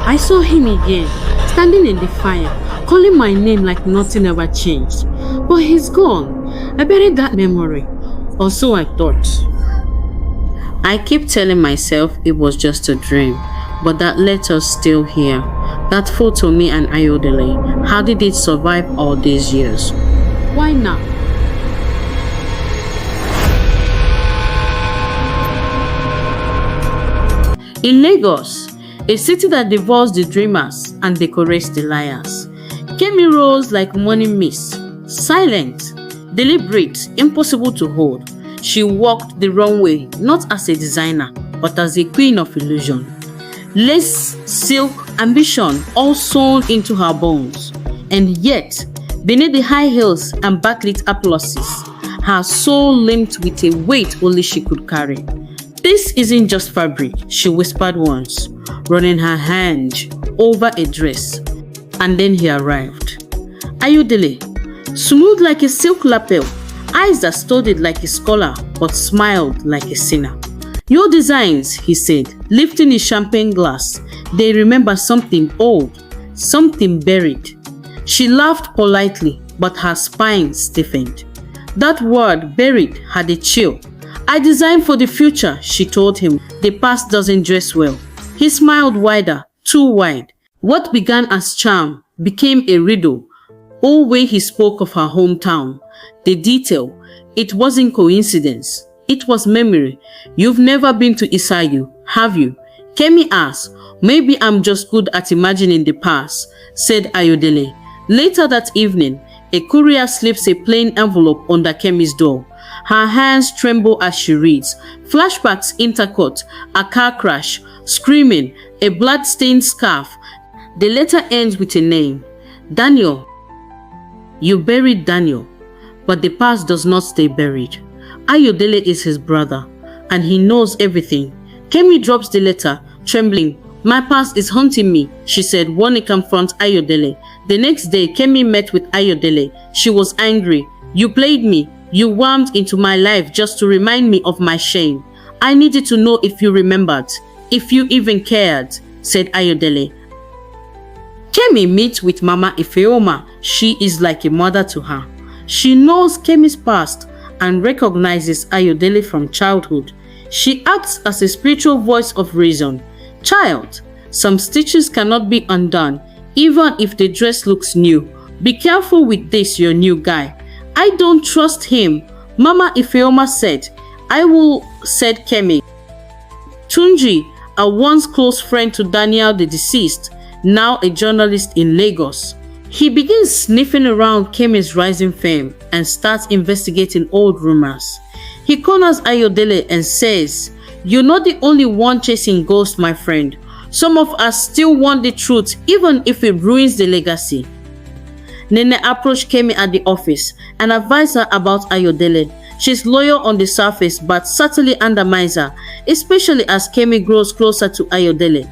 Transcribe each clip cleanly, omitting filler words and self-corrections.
I saw him again, standing in the fire, calling my name like nothing ever changed. But he's gone. I buried that memory. Or so I thought. I keep telling myself it was just a dream, but that letter's still here. That photo, me and Ayodele. How did it survive all these years? Why now? In Lagos, a city that devours the dreamers and decorates the liars, Kemi rose like morning mist, silent, deliberate, impossible to hold. She walked the runway not as a designer, but as a queen of illusion. Lace, silk, ambition all sewn into her bones. And yet, beneath the high heels and backlit applauses, her soul limped with a weight only she could carry. "This isn't just fabric," she whispered once, running her hand over a dress. And then he arrived. Ayodele, smooth like a silk lapel, eyes that studied like a scholar but smiled like a sinner. "Your designs," he said, lifting his champagne glass, "they remember something old, something buried." She laughed politely, but her spine stiffened. That word, buried, had a chill. "I designed for the future," she told him. "The past doesn't dress well." He smiled wider, too wide. What began as charm became a riddle. All way he spoke of her hometown. The detail, it wasn't coincidence. It was memory. "You've never been to Isayu, have you?" Kemi asked. "Maybe I'm just good at imagining the past," said Ayodele. Later that evening, a courier slips a plain envelope under Kemi's door. Her hands tremble as she reads. Flashbacks intercut, a car crash, screaming, a blood-stained scarf. The letter ends with a name. Daniel. You buried Daniel, but the past does not stay buried. Ayodele is his brother, and he knows everything. Kemi drops the letter, trembling. "My past is haunting me," she said, wanting to confront Ayodele. The next day, Kemi met with Ayodele. She was angry. "You played me. You warmed into my life just to remind me of my shame. I needed to know if you remembered, if you even cared," said Ayodele. Kemi meets with Mama Ifeoma. She is like a mother to her. She knows Kemi's past and recognizes Ayodele from childhood. She acts as a spiritual voice of reason. "Child, some stitches cannot be undone, even if the dress looks new. Be careful with this, your new guy." "I don't trust him," Mama Ifeoma said. "I will," said Kemi. Tunji, a once close friend to Daniel the deceased, now a journalist in Lagos. He begins sniffing around Kemi's rising fame and starts investigating old rumors. He corners Ayodele and says, "You're not the only one chasing ghosts, my friend. Some of us still want the truth, even if it ruins the legacy." Nene approached Kemi at the office and advised her about Ayodele. She's loyal on the surface but subtly undermines her, especially as Kemi grows closer to Ayodele.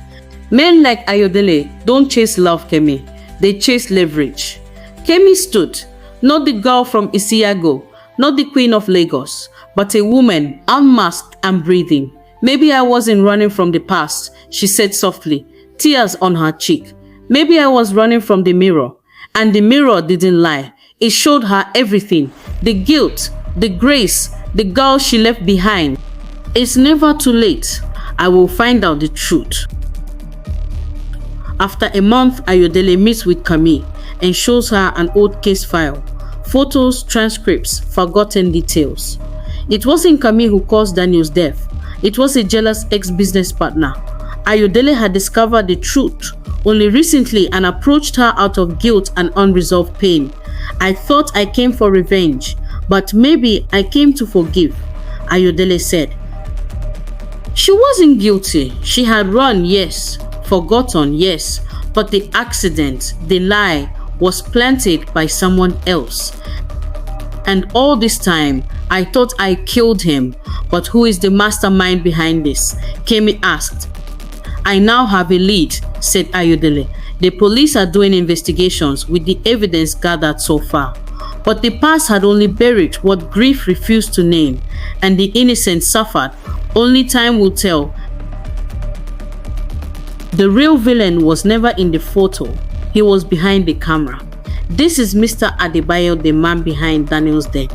Men like Ayodele don't chase love, Kemi. They chase leverage. Kemi stood, not the girl from Isiago, not the queen of Lagos, but a woman unmasked and breathing. "Maybe I wasn't running from the past," she said softly, tears on her cheek. "Maybe I was running from the mirror. And the mirror didn't lie. It showed her everything. The guilt, the grace, the girl she left behind. It's never too late. I will find out the truth." After a month, Ayodele meets with Kemi and shows her an old case file. Photos, transcripts, forgotten details. It wasn't Kemi who caused Daniel's death. It was a jealous ex-business partner. Ayodele had discovered the truth only recently and approached her out of guilt and unresolved pain. "I thought I came for revenge, but maybe I came to forgive," Ayodele said. She wasn't guilty. She had run, yes. Forgotten, yes. But the accident, the lie, was planted by someone else. "And all this time, I thought I killed him. But who is the mastermind behind this?" Kemi asked. "I now have a lead," said Ayodele. "The police are doing investigations with the evidence gathered so far. But the past had only buried what grief refused to name, and the innocent suffered. Only time will tell." The real villain was never in the photo, he was behind the camera. This is Mr. Adebayo, the man behind Daniel's death.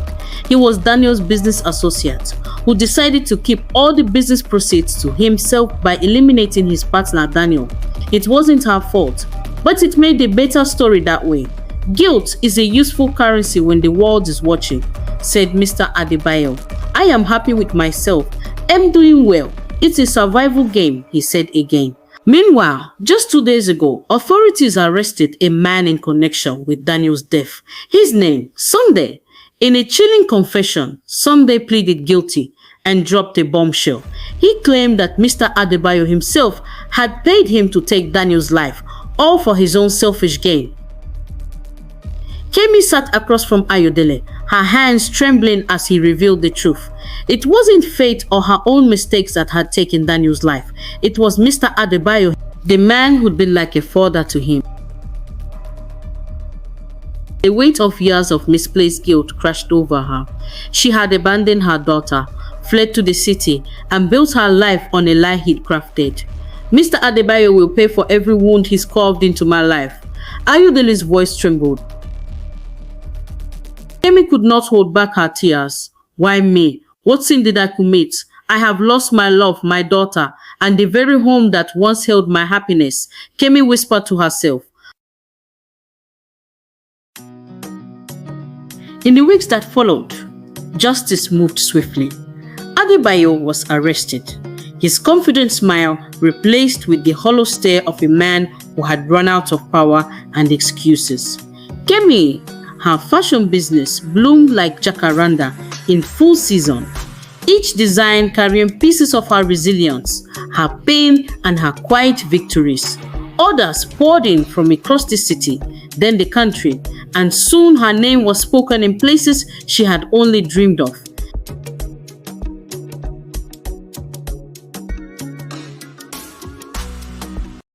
He was Daniel's business associate who decided to keep all the business proceeds to himself by eliminating his partner Daniel. It wasn't her fault, but it made a better story that way. Guilt is a useful currency when the world is watching, said Mr. Adebayo. I am happy with myself. I'm doing well. It's a survival game, he said again. Meanwhile, just 2 days ago, authorities arrested a man in connection with Daniel's death. His name, Sunday. In a chilling confession, Sunday pleaded guilty and dropped a bombshell. He claimed that Mr. Adebayo himself had paid him to take Daniel's life, all for his own selfish gain. Kemi sat across from Ayodele, her hands trembling as he revealed the truth. It wasn't fate or her own mistakes that had taken Daniel's life. It was Mr. Adebayo, the man who'd been like a father to him. The weight of years of misplaced guilt crashed over her. She had abandoned her daughter, fled to the city, and built her life on a lie he'd crafted. Mr. Adebayo will pay for every wound he's carved into my life. Ayodele's voice trembled. Kemi could not hold back her tears. Why me? What sin did I commit? I have lost my love, my daughter, and the very home that once held my happiness, Kemi whispered to herself. In the weeks that followed, justice moved swiftly. Adebayo was arrested, his confident smile replaced with the hollow stare of a man who had run out of power and excuses. Kemi, her fashion business bloomed like jacaranda in full season, each design carrying pieces of her resilience, her pain, and her quiet victories. Orders poured in from across the city, then the country, and soon her name was spoken in places she had only dreamed of.